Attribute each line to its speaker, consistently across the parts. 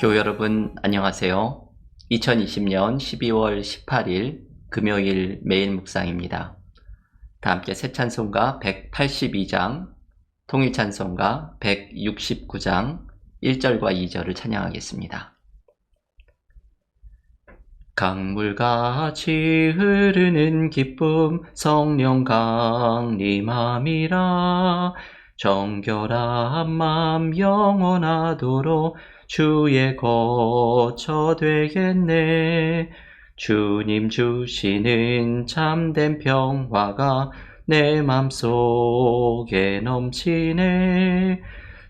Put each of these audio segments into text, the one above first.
Speaker 1: 교회 여러분 안녕하세요. 2020년 12월 18일 금요일 매일 묵상입니다. 다 함께 새 찬송가 182장, 통일 찬송가 169장 1절과 2절을 찬양하겠습니다. 강물같이 흐르는 기쁨 성령 강림함이라. 정결한 맘 영원하도록 주의 거처 되겠네. 주님 주시는 참된 평화가 내 맘속에 넘치네.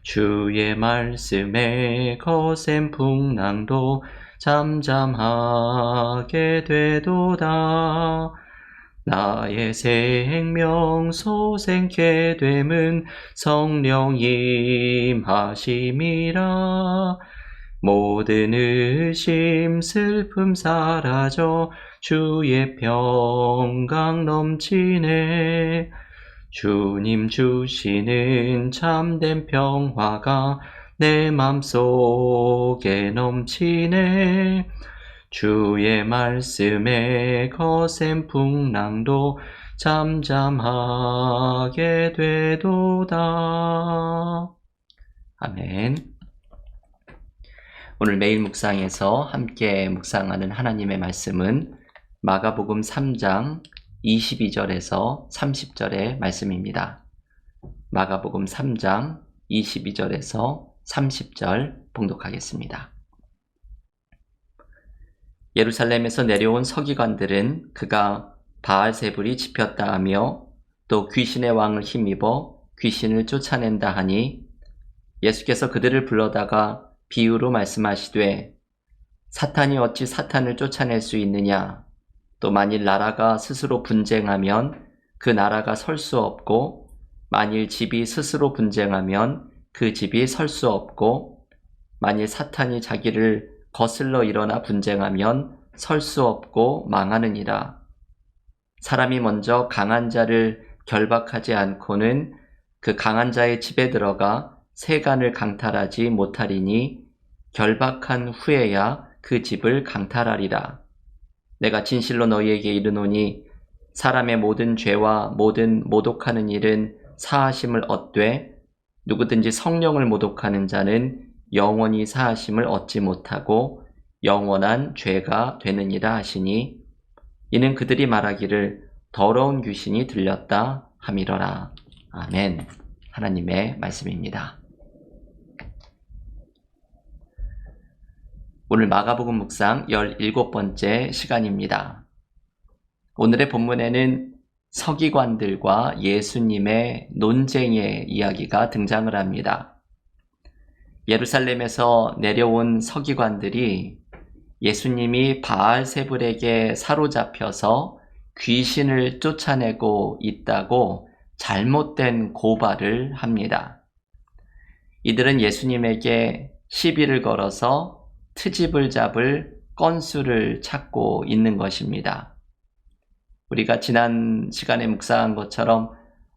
Speaker 1: 주의 말씀에 거센 풍랑도 잠잠하게 되도다. 나의 생명 소생케 됨은 성령 임하심이라. 모든 의심 슬픔 사라져 주의 평강 넘치네. 주님 주시는 참된 평화가 내 맘속에 넘치네. 주의 말씀에 거센 풍랑도 잠잠하게 되도다. 아멘. 오늘 매일 묵상에서 함께 묵상하는 하나님의 말씀은 마가복음 3장 22절에서 30절의 말씀입니다. 마가복음 3장 22절에서 30절 봉독하겠습니다. 예루살렘에서 내려온 서기관들은 그가 바알세불이 집혔다 하며 또 귀신의 왕을 힘입어 귀신을 쫓아낸다 하니 예수께서 그들을 불러다가 비유로 말씀하시되 사탄이 어찌 사탄을 쫓아낼 수 있느냐. 또 만일 나라가 스스로 분쟁하면 그 나라가 설 수 없고 만일 집이 스스로 분쟁하면 그 집이 설 수 없고 만일 사탄이 자기를 거슬러 일어나 분쟁하면 설 수 없고 망하느니라. 사람이 먼저 강한 자를 결박하지 않고는 그 강한 자의 집에 들어가 세간을 강탈하지 못하리니 결박한 후에야 그 집을 강탈하리라. 내가 진실로 너희에게 이르노니 사람의 모든 죄와 모든 모독하는 일은 사하심을 얻되 누구든지 성령을 모독하는 자는 영원히 사하심을 얻지 못하고 영원한 죄가 되느니라 하시니 이는 그들이 말하기를 더러운 귀신이 들렸다 함이러라. 아멘. 하나님의 말씀입니다. 오늘 마가복음 묵상 17번째 시간입니다. 오늘의 본문에는 서기관들과 예수님의 논쟁의 이야기가 등장을 합니다. 예루살렘에서 내려온 서기관들이 예수님이 바알세불에게 사로잡혀서 귀신을 쫓아내고 있다고 잘못된 고발을 합니다. 이들은 예수님에게 시비를 걸어서 트집을 잡을 건수를 찾고 있는 것입니다. 우리가 지난 시간에 묵상한 것처럼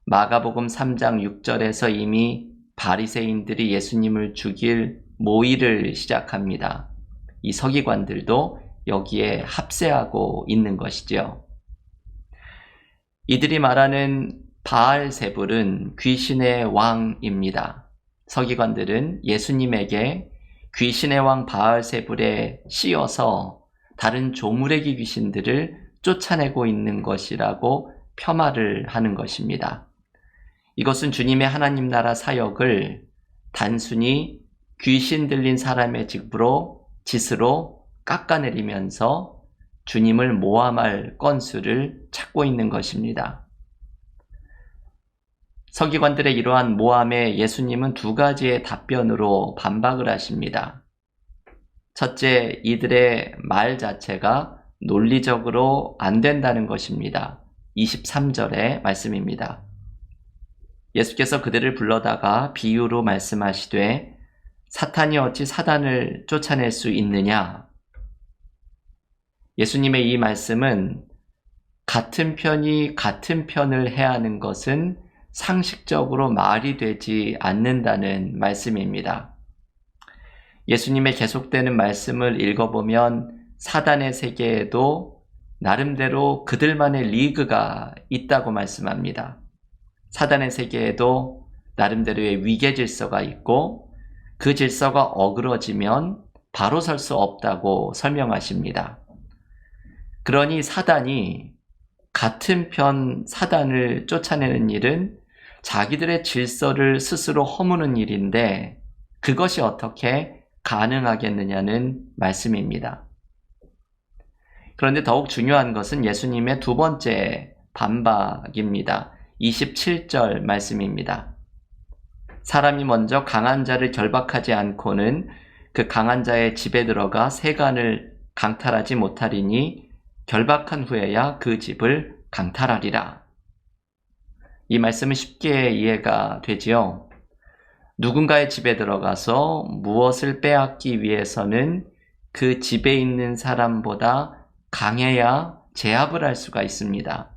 Speaker 1: 마가복음 3장 6절에서 이미 바리새인들이 예수님을 죽일 모의를 시작합니다. 이 서기관들도 여기에 합세하고 있는 것이죠. 이들이 말하는 바알세불은 귀신의 왕입니다. 서기관들은 예수님에게 귀신의 왕 바알세불에 씌어서 다른 조무래기 귀신들을 쫓아내고 있는 것이라고 폄하를 하는 것입니다. 이것은 주님의 하나님 나라 사역을 단순히 귀신 들린 사람의 짓으로 깎아내리면서 주님을 모함할 건수를 찾고 있는 것입니다. 서기관들의 이러한 모함에 예수님은 두 가지의 답변으로 반박을 하십니다. 첫째, 이들의 말 자체가 논리적으로 안 된다는 것입니다. 23절의 말씀입니다. 예수께서 그들을 불러다가 비유로 말씀하시되 사탄이 어찌 사단을 쫓아낼 수 있느냐. 예수님의 이 말씀은 같은 편이 같은 편을 해야 하는 것은 상식적으로 말이 되지 않는다는 말씀입니다. 예수님의 계속되는 말씀을 읽어보면 사단의 세계에도 나름대로 그들만의 리그가 있다고 말씀합니다. 사단의 세계에도 나름대로의 위계 질서가 있고 그 질서가 어그러지면 바로 설 수 없다고 설명하십니다. 그러니 사단이 같은 편 사단을 쫓아내는 일은 자기들의 질서를 스스로 허무는 일인데 그것이 어떻게 가능하겠느냐는 말씀입니다. 그런데 더욱 중요한 것은 예수님의 두 번째 반박입니다. 27절 말씀입니다. 사람이 먼저 강한 자를 결박하지 않고는 그 강한 자의 집에 들어가 세간을 강탈하지 못하리니 결박한 후에야 그 집을 강탈하리라. 이 말씀은 쉽게 이해가 되지요. 누군가의 집에 들어가서 무엇을 빼앗기 위해서는 그 집에 있는 사람보다 강해야 제압을 할 수가 있습니다.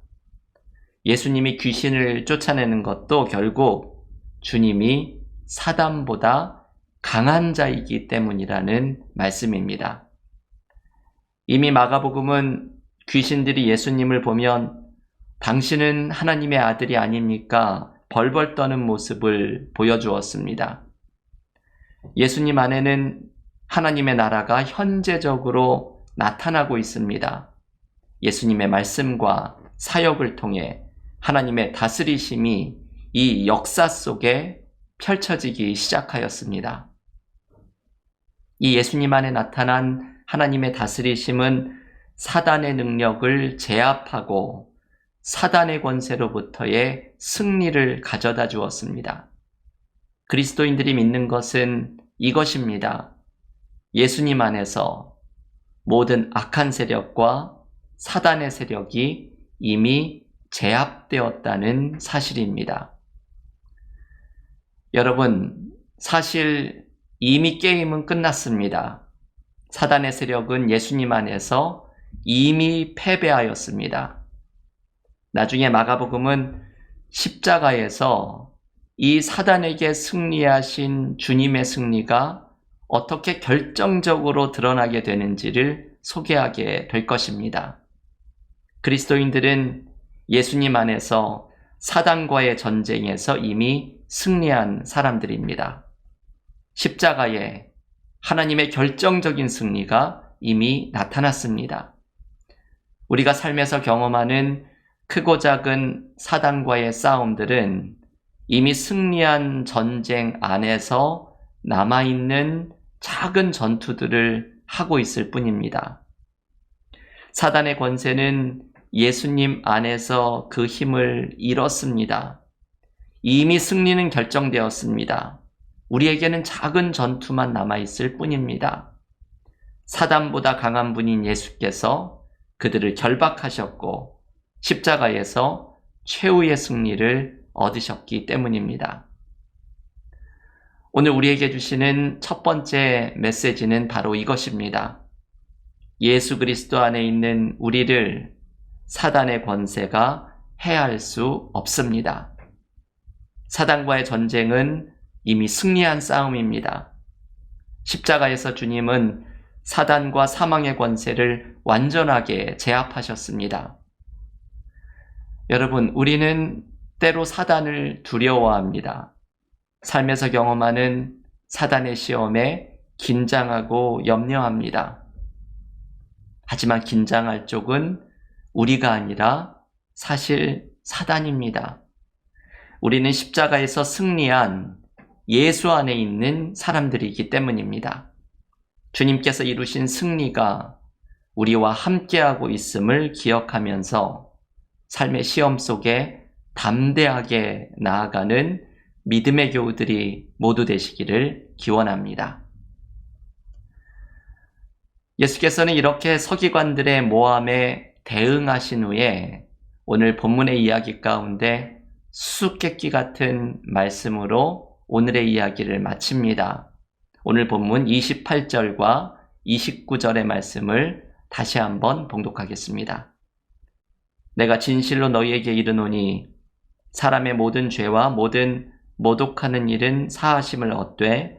Speaker 1: 예수님이 귀신을 쫓아내는 것도 결국 주님이 사단보다 강한 자이기 때문이라는 말씀입니다. 이미 마가복음은 귀신들이 예수님을 보면 당신은 하나님의 아들이 아닙니까? 벌벌 떠는 모습을 보여주었습니다. 예수님 안에는 하나님의 나라가 현재적으로 나타나고 있습니다. 예수님의 말씀과 사역을 통해 하나님의 다스리심이 이 역사 속에 펼쳐지기 시작하였습니다. 이 예수님 안에 나타난 하나님의 다스리심은 사단의 능력을 제압하고 사단의 권세로부터의 승리를 가져다 주었습니다. 그리스도인들이 믿는 것은 이것입니다. 예수님 안에서 모든 악한 세력과 사단의 세력이 이미 제압되었다는 사실입니다. 여러분, 사실 이미 게임은 끝났습니다. 사단의 세력은 예수님 안에서 이미 패배하였습니다. 나중에 마가복음은 십자가에서 이 사단에게 승리하신 주님의 승리가 어떻게 결정적으로 드러나게 되는지를 소개하게 될 것입니다. 그리스도인들은 예수님 안에서 사단과의 전쟁에서 이미 승리한 사람들입니다. 십자가에 하나님의 결정적인 승리가 이미 나타났습니다. 우리가 삶에서 경험하는 크고 작은 사단과의 싸움들은 이미 승리한 전쟁 안에서 남아있는 작은 전투들을 하고 있을 뿐입니다. 사단의 권세는 예수님 안에서 그 힘을 잃었습니다. 이미 승리는 결정되었습니다. 우리에게는 작은 전투만 남아있을 뿐입니다. 사단보다 강한 분인 예수께서 그들을 결박하셨고 십자가에서 최후의 승리를 얻으셨기 때문입니다. 오늘 우리에게 주시는 첫 번째 메시지는 바로 이것입니다. 예수 그리스도 안에 있는 우리를 사단의 권세가 해할 수 없습니다. 사단과의 전쟁은 이미 승리한 싸움입니다. 십자가에서 주님은 사단과 사망의 권세를 완전하게 제압하셨습니다. 여러분, 우리는 때로 사단을 두려워합니다. 삶에서 경험하는 사단의 시험에 긴장하고 염려합니다. 하지만 긴장할 쪽은 우리가 아니라 사실 사단입니다. 우리는 십자가에서 승리한 예수 안에 있는 사람들이기 때문입니다. 주님께서 이루신 승리가 우리와 함께하고 있음을 기억하면서 삶의 시험 속에 담대하게 나아가는 믿음의 교우들이 모두 되시기를 기원합니다. 예수께서는 이렇게 서기관들의 모함에 대응하신 후에 오늘 본문의 이야기 가운데 수수께끼 같은 말씀으로 오늘의 이야기를 마칩니다. 오늘 본문 28절과 29절의 말씀을 다시 한번 봉독하겠습니다. 내가 진실로 너희에게 이르노니 사람의 모든 죄와 모든 모독하는 일은 사하심을 얻되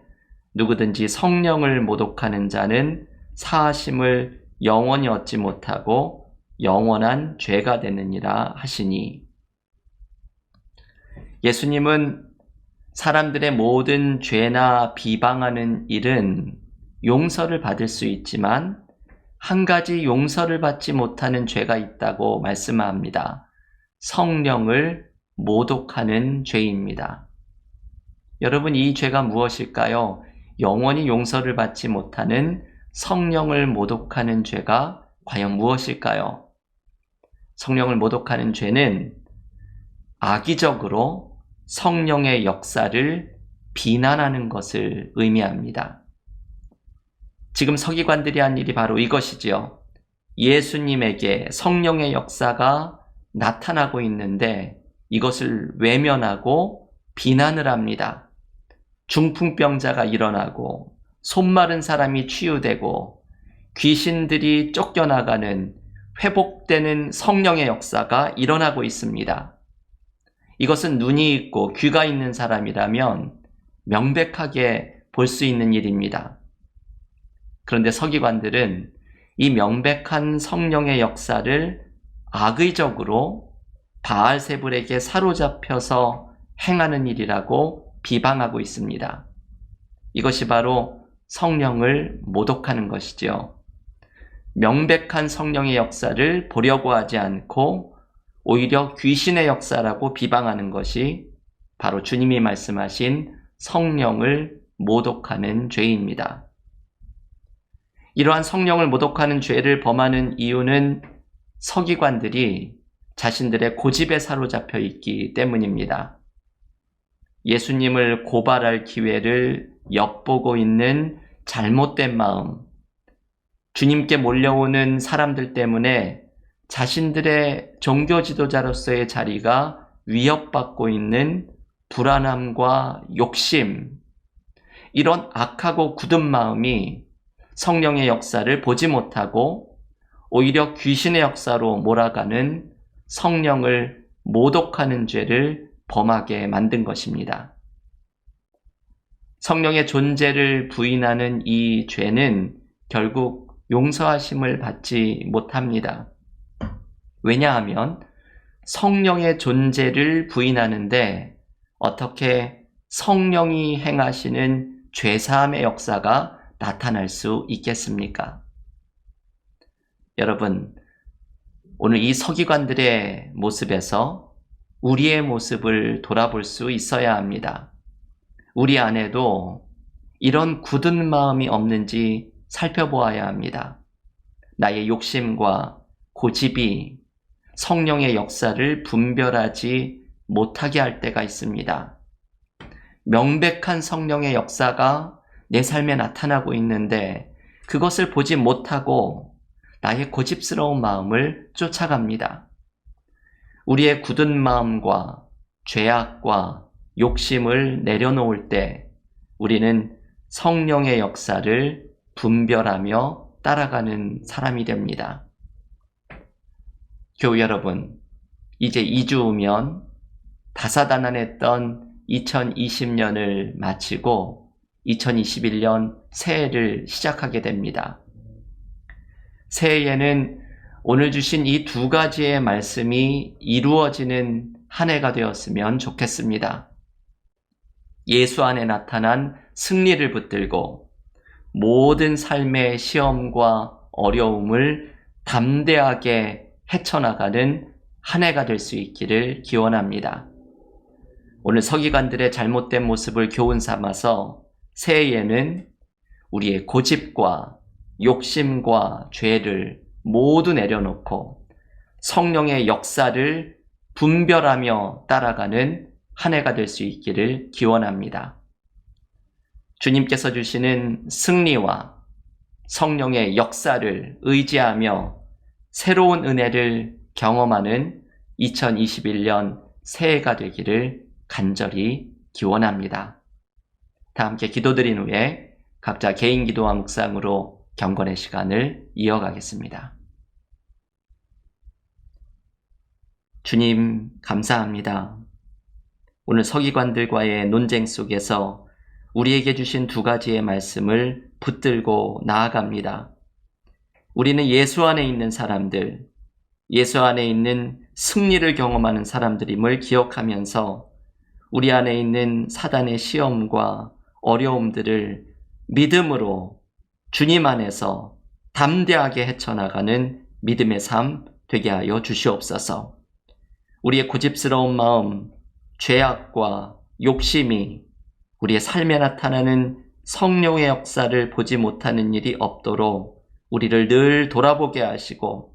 Speaker 1: 누구든지 성령을 모독하는 자는 사하심을 영원히 얻지 못하고 영원한 죄가 되느니라 하시니. 예수님은 사람들의 모든 죄나 비방하는 일은 용서를 받을 수 있지만 한 가지 용서를 받지 못하는 죄가 있다고 말씀합니다. 성령을 모독하는 죄입니다. 여러분, 이 죄가 무엇일까요? 영원히 용서를 받지 못하는 성령을 모독하는 죄가 과연 무엇일까요? 성령을 모독하는 죄는 악의적으로 성령의 역사를 비난하는 것을 의미합니다. 지금 서기관들이 한 일이 바로 이것이지요. 예수님에게 성령의 역사가 나타나고 있는데 이것을 외면하고 비난을 합니다. 중풍병자가 일어나고 손마른 사람이 치유되고 귀신들이 쫓겨나가는 회복되는 성령의 역사가 일어나고 있습니다. 이것은 눈이 있고 귀가 있는 사람이라면 명백하게 볼 수 있는 일입니다. 그런데 서기관들은 이 명백한 성령의 역사를 악의적으로 바알세불에게 사로잡혀서 행하는 일이라고 비방하고 있습니다. 이것이 바로 성령을 모독하는 것이죠. 명백한 성령의 역사를 보려고 하지 않고 오히려 귀신의 역사라고 비방하는 것이 바로 주님이 말씀하신 성령을 모독하는 죄입니다. 이러한 성령을 모독하는 죄를 범하는 이유는 서기관들이 자신들의 고집에 사로잡혀 있기 때문입니다. 예수님을 고발할 기회를 엿보고 있는 잘못된 마음, 주님께 몰려오는 사람들 때문에 자신들의 종교 지도자로서의 자리가 위협받고 있는 불안함과 욕심, 이런 악하고 굳은 마음이 성령의 역사를 보지 못하고 오히려 귀신의 역사로 몰아가는 성령을 모독하는 죄를 범하게 만든 것입니다. 성령의 존재를 부인하는 이 죄는 결국 용서하심을 받지 못합니다. 왜냐하면 성령의 존재를 부인하는데 어떻게 성령이 행하시는 죄사함의 역사가 나타날 수 있겠습니까? 여러분, 오늘 이 서기관들의 모습에서 우리의 모습을 돌아볼 수 있어야 합니다. 우리 안에도 이런 굳은 마음이 없는지 살펴보아야 합니다. 나의 욕심과 고집이 성령의 역사를 분별하지 못하게 할 때가 있습니다. 명백한 성령의 역사가 내 삶에 나타나고 있는데 그것을 보지 못하고 나의 고집스러운 마음을 쫓아갑니다. 우리의 굳은 마음과 죄악과 욕심을 내려놓을 때 우리는 성령의 역사를 분별하며 따라가는 사람이 됩니다. 교우 여러분, 이제 2주 후면 다사다난했던 2020년을 마치고 2021년 새해를 시작하게 됩니다. 새해에는 오늘 주신 이 두 가지의 말씀이 이루어지는 한 해가 되었으면 좋겠습니다. 예수 안에 나타난 승리를 붙들고 모든 삶의 시험과 어려움을 담대하게 헤쳐나가는 한 해가 될 수 있기를 기원합니다. 오늘 서기관들의 잘못된 모습을 교훈 삼아서 새해에는 우리의 고집과 욕심과 죄를 모두 내려놓고 성령의 역사를 분별하며 따라가는 한 해가 될 수 있기를 기원합니다. 주님께서 주시는 승리와 성령의 역사를 의지하며 새로운 은혜를 경험하는 2021년 새해가 되기를 간절히 기원합니다. 다 함께 기도드린 후에 각자 개인 기도와 묵상으로 경건의 시간을 이어가겠습니다. 주님, 감사합니다. 오늘 서기관들과의 논쟁 속에서 우리에게 주신 두 가지의 말씀을 붙들고 나아갑니다. 우리는 예수 안에 있는 사람들, 예수 안에 있는 승리를 경험하는 사람들임을 기억하면서 우리 안에 있는 사단의 시험과 어려움들을 믿음으로 주님 안에서 담대하게 헤쳐나가는 믿음의 삶 되게 하여 주시옵소서. 우리의 고집스러운 마음, 죄악과 욕심이 우리의 삶에 나타나는 성령의 역사를 보지 못하는 일이 없도록 우리를 늘 돌아보게 하시고,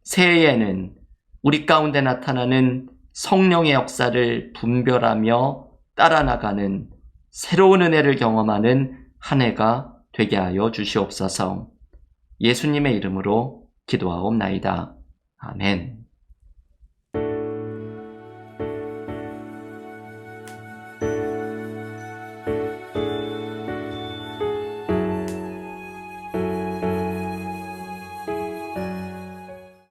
Speaker 1: 새해에는 우리 가운데 나타나는 성령의 역사를 분별하며 따라 나가는 새로운 은혜를 경험하는 한 해가 되게 하여 주시옵소서. 예수님의 이름으로 기도하옵나이다. 아멘.